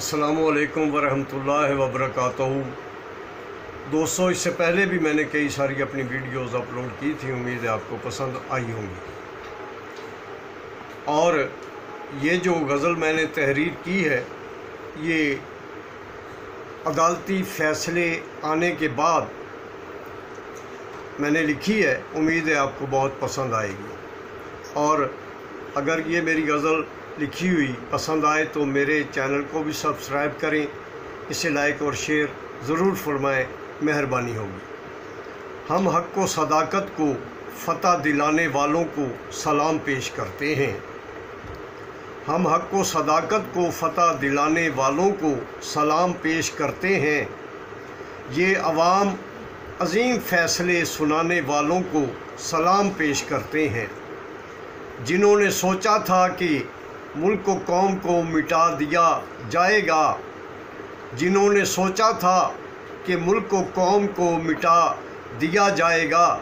السلام علیکم ورحمۃ اللہ وبرکاتہ۔ دوستو، اس سے پہلے بھی میں نے کئی ساری اپنی ویڈیوز اپلوڈ کی تھی، امید ہے آپ کو پسند آئی ہوں گی۔ اور یہ جو غزل میں نے تحریر کی ہے، یہ عدالتی فیصلے آنے کے بعد میں نے لکھی ہے، امید ہے آپ کو بہت پسند آئے گی۔ اور اگر یہ میری غزل لکھی ہوئی پسند آئے تو میرے چینل کو بھی سبسکرائب کریں، اسے لائک اور شیئر ضرور فرمائیں، مہربانی ہوگی۔ ہم حق و صداقت کو فتح دلانے والوں کو سلام پیش کرتے ہیں۔ ہم حق و صداقت کو فتح دلانے والوں کو سلام پیش کرتے ہیں۔ یہ عوام عظیم فیصلے سنانے والوں کو سلام پیش کرتے ہیں، جنہوں نے سوچا تھا کہ ملک و قوم کو مٹا دیا جائے گا، جنہوں نے سوچا تھا کہ ملک و قوم کو مٹا دیا جائے گا،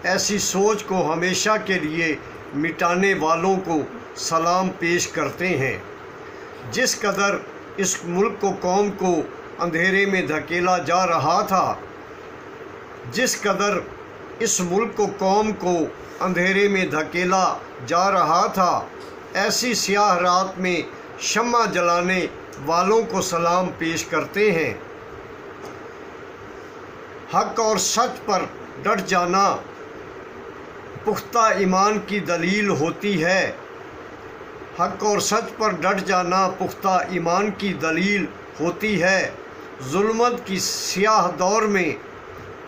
ایسی سوچ کو ہمیشہ کے لیے مٹانے والوں کو سلام پیش کرتے ہیں۔ جس قدر اس ملک و قوم کو اندھیرے میں دھکیلا جا رہا تھا، جس قدر اس ملک و قوم کو اندھیرے میں دھکیلا جا رہا تھا، ایسی سیاہ رات میں شمع جلانے والوں کو سلام پیش کرتے ہیں۔ حق اور سچ پر ڈٹ جانا پختہ ایمان کی دلیل ہوتی ہے۔ حق اور سچ پر ڈٹ جانا پختہ ایمان کی دلیل ہوتی ہے۔ ظلمت کی سیاہ دور میں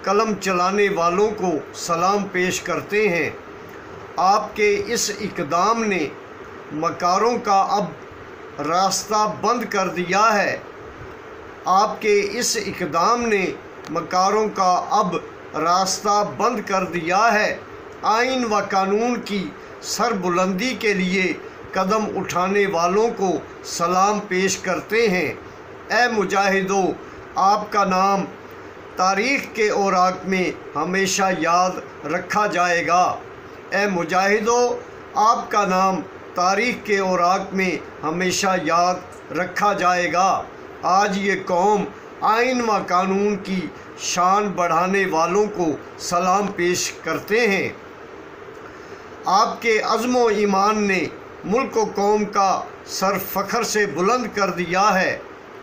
قلم چلانے والوں کو سلام پیش کرتے ہیں۔ آپ کے اس اقدام نے مکاروں کا اب راستہ بند کر دیا ہے۔ آپ کے اس اقدام نے مکاروں کا اب راستہ بند کر دیا ہے۔ آئین و قانون کی سربلندی کے لیے قدم اٹھانے والوں کو سلام پیش کرتے ہیں۔ اے مجاہدو، آپ کا نام تاریخ کے اوراق میں ہمیشہ یاد رکھا جائے گا۔ اے مجاہدو، آپ کا نام تاریخ کے اوراق میں ہمیشہ یاد رکھا جائے گا۔ آج یہ قوم آئین و قانون کی شان بڑھانے والوں کو سلام پیش کرتے ہیں۔ آپ کے عزم و ایمان نے ملک و قوم کا سر فخر سے بلند کر دیا ہے۔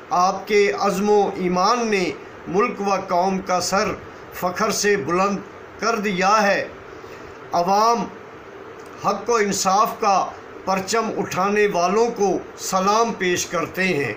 آپ کے عزم و ایمان نے ملک و قوم کا سر فخر سے بلند کر دیا ہے۔ عوام حق و انصاف کا پرچم اٹھانے والوں کو سلام پیش کرتے ہیں۔